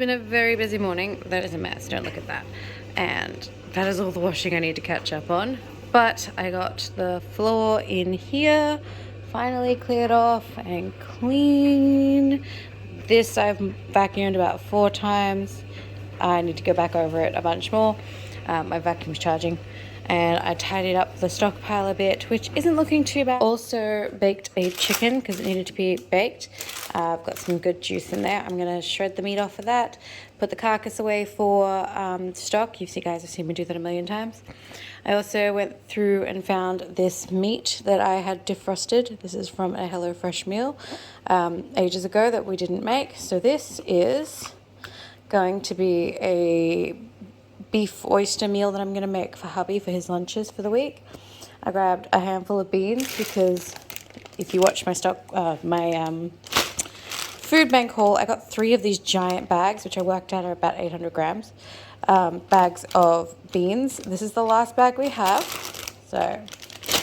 been a very busy morning. That is a mess, don't look at that. And that is all the washing I need to catch up on. But I got the floor in here finally cleared off and clean. This I've vacuumed about 4 times. I need to go back over it a bunch more. My vacuum's charging. And I tidied up the stockpile a bit, which isn't looking too bad. Also baked a chicken because it needed to be baked. I've got some good juice in there. I'm gonna shred the meat off of that, put the carcass away for stock. You guys have seen me do that a million times. I also went through and found this meat that I had defrosted. This is from a HelloFresh meal ages ago that we didn't make. So this is going to be a beef oyster meal that I'm going to make for hubby for his lunches for the week. I grabbed a handful of beans because if you watch my food bank haul, I got 3 of these giant bags, which I worked out are about 800 grams, bags of beans. This is the last bag we have, so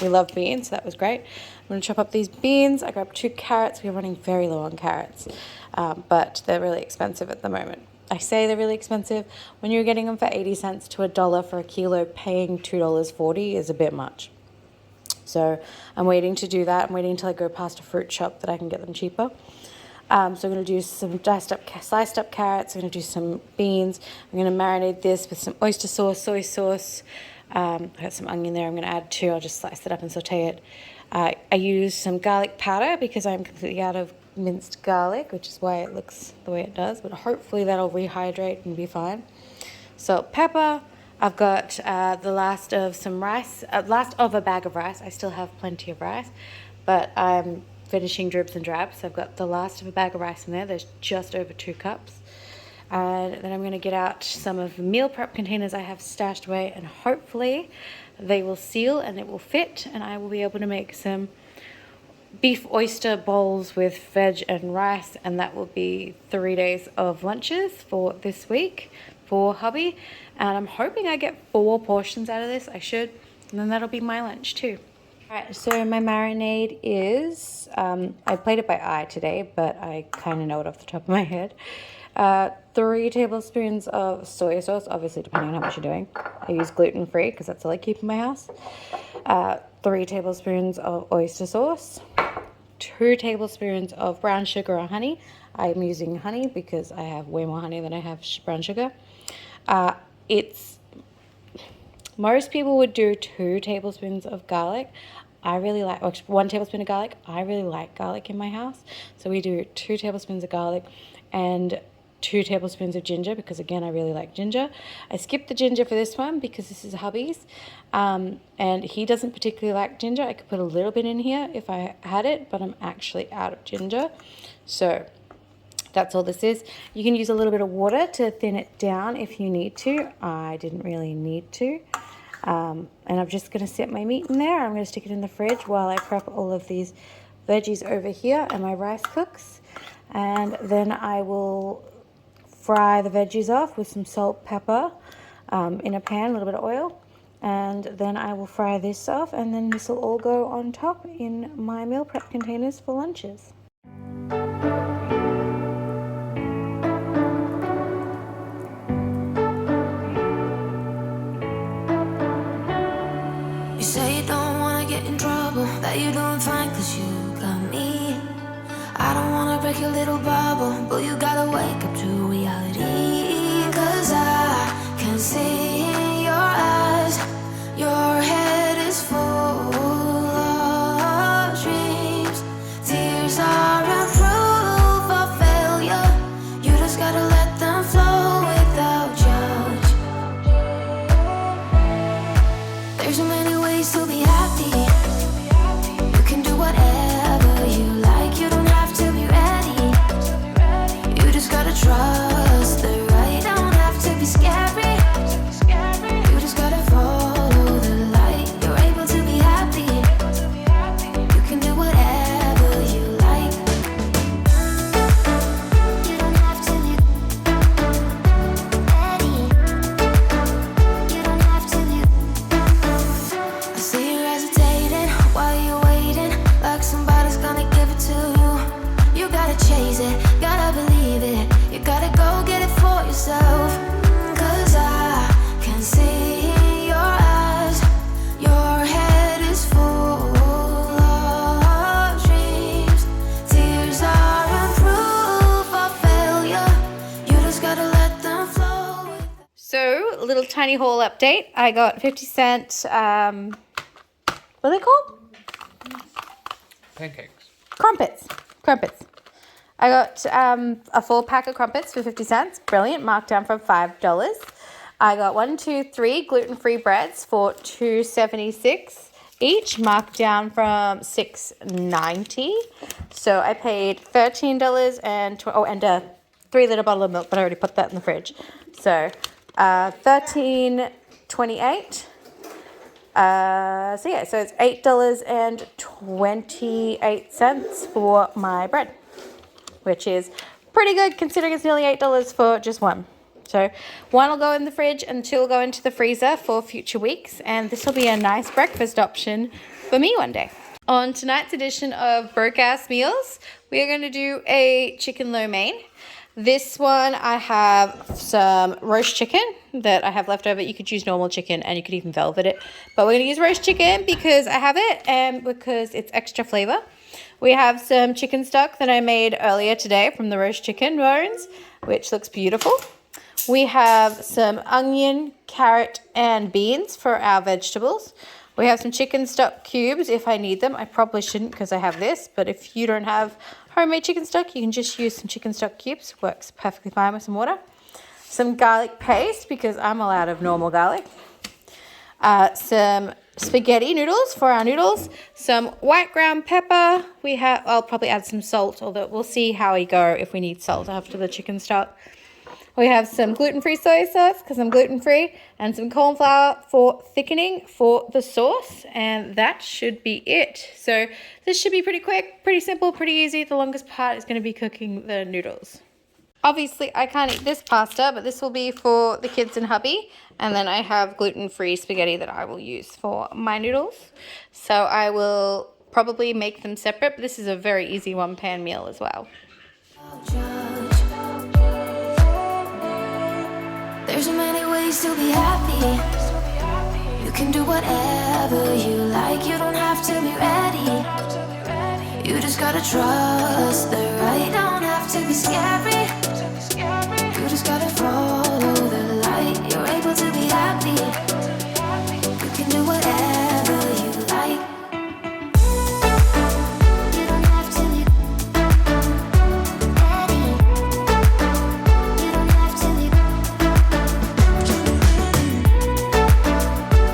we love beans, so that was great. I'm going to chop up these beans. I grabbed 2 carrots. We're running very low on carrots, but they're really expensive at the moment. I say they're really expensive. When you're getting them for 80 cents to $1 for a kilo, paying $2.40 is a bit much. So I'm waiting to do that. I'm waiting until I go past a fruit shop that I can get them cheaper. So I'm going to do some sliced up carrots. I'm going to do some beans. I'm going to marinate this with some oyster sauce, soy sauce. I got some onion there I'm going to add too. I'll just slice it up and saute it. I use some garlic powder because I'm completely out of minced garlic, which is why it looks the way it does, but hopefully that'll rehydrate and be fine. Salt, pepper. I've got the last of some rice, last of a bag of rice. I still have plenty of rice, but I'm finishing dribs and drabs. So I've got the last of a bag of rice in there. There's just over 2 cups. And then I'm going to get out some of the meal prep containers I have stashed away, and hopefully they will seal and it will fit, and I will be able to make some beef oyster bowls with veg and rice, and that will be 3 days of lunches for this week for hubby. And I'm hoping I get 4 portions out of this. I should, and then that'll be my lunch too. Alright, so my marinade is, I played it by eye today, but I kind of know it off the top of my head. 3 tablespoons of soy sauce, obviously depending on how much you're doing. I use gluten-free because that's all I keep in my house. 3 tablespoons of oyster sauce, 2 tablespoons of brown sugar or honey. I'm using honey because I have way more honey than I have brown sugar. Most people would do 2 tablespoons of garlic. I really like, 1 tablespoon of garlic. I really like garlic in my house. So we do 2 tablespoons of garlic and 2 tablespoons of ginger because, again, I really like ginger. I skipped the ginger for this one because this is hubby's, and he doesn't particularly like ginger. I could put a little bit in here if I had it, but I'm actually out of ginger. So that's all this is. You can use a little bit of water to thin it down if you need to. I didn't really need to. And I'm just going to set my meat in there. I'm going to stick it in the fridge while I prep all of these veggies over here and my rice cooks. And then I will fry the veggies off with some salt, pepper in a pan, a little bit of oil. And then I will fry this off, and then this will all go on top in my meal prep containers for lunches. You say you don't wanna get in trouble, that you're doing fine cause you got me. I don't wanna break your little bubble, but you gotta wake up to reality. Cause I can see in your eyes, your head is full of dreams. Tears aren't proof of failure, you just gotta let them flow without judge. There's so many ways to be happy, you can do whatever you like, you don't have to be ready, you just gotta trust the right, don't have to be scary, you just gotta follow the light, you're able to be happy, you can do whatever you like, you don't have to be ready, you don't have to be, I see tiny haul update. I got 50-cent, what are they called? Pancakes. Crumpets. I got a full pack of crumpets for 50 cents. Brilliant. Marked down from $5. I got 1, 2, 3 gluten-free breads for $2.76 each, marked down from $6.90. So I paid $13 and a 3-liter bottle of milk, but I already put that in the fridge. So $13.28. So it's $8.28 for my bread, which is pretty good considering it's nearly $8 for just one. So 1 will go in the fridge and 2 will go into the freezer for future weeks, and this will be a nice breakfast option for me one day. On tonight's edition of Broke-Ass Meals, we are going to do a chicken lo mein. This one I have some roast chicken that I have left over. You could use normal chicken and you could even velvet it, but we're going to use roast chicken because I have it and because it's extra flavor. We have some chicken stock that I made earlier today from the roast chicken bones, which looks beautiful. We have some onion, carrot, and beans for our vegetables. We have some chicken stock cubes if I need them. I probably shouldn't because I have this, but if you don't have homemade chicken stock, you can just use some chicken stock cubes. Works perfectly fine with some water. Some garlic paste because I'm all out of normal garlic. Some spaghetti noodles for our noodles. Some white ground pepper. I'll probably add some salt, although we'll see how we go if we need salt after the chicken stock. We have some gluten-free soy sauce because I'm gluten-free, and some corn flour for thickening for the sauce, and that should be it. So this should be pretty quick, pretty simple, pretty easy. The longest part is going to be cooking the noodles. Obviously, I can't eat this pasta, but this will be for the kids and hubby, and then I have gluten-free spaghetti that I will use for my noodles. So I will probably make them separate, but this is a very easy one-pan meal as well. There's so many ways to be happy. You can do whatever you like. You don't have to be ready. You just gotta trust the right. Don't have to be scary. You just gotta follow the light. You're able to be happy. You can do whatever you like. You don't have to be ready.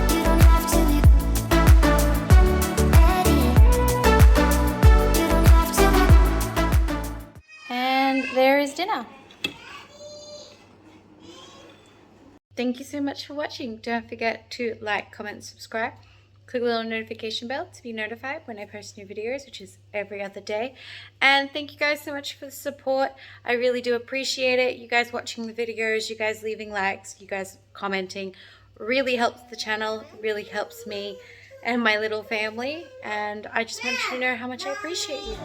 You don't have to be. You don't have to be ready. You don't have to be. And there is dinner. Thank you so much for watching. Don't forget to like, comment, subscribe. Click the little notification bell to be notified when I post new videos, which is every other day. And thank you guys so much for the support. I really do appreciate it. You guys watching the videos, you guys leaving likes, you guys commenting really helps the channel, really helps me and my little family. And I just want you to know how much I appreciate you.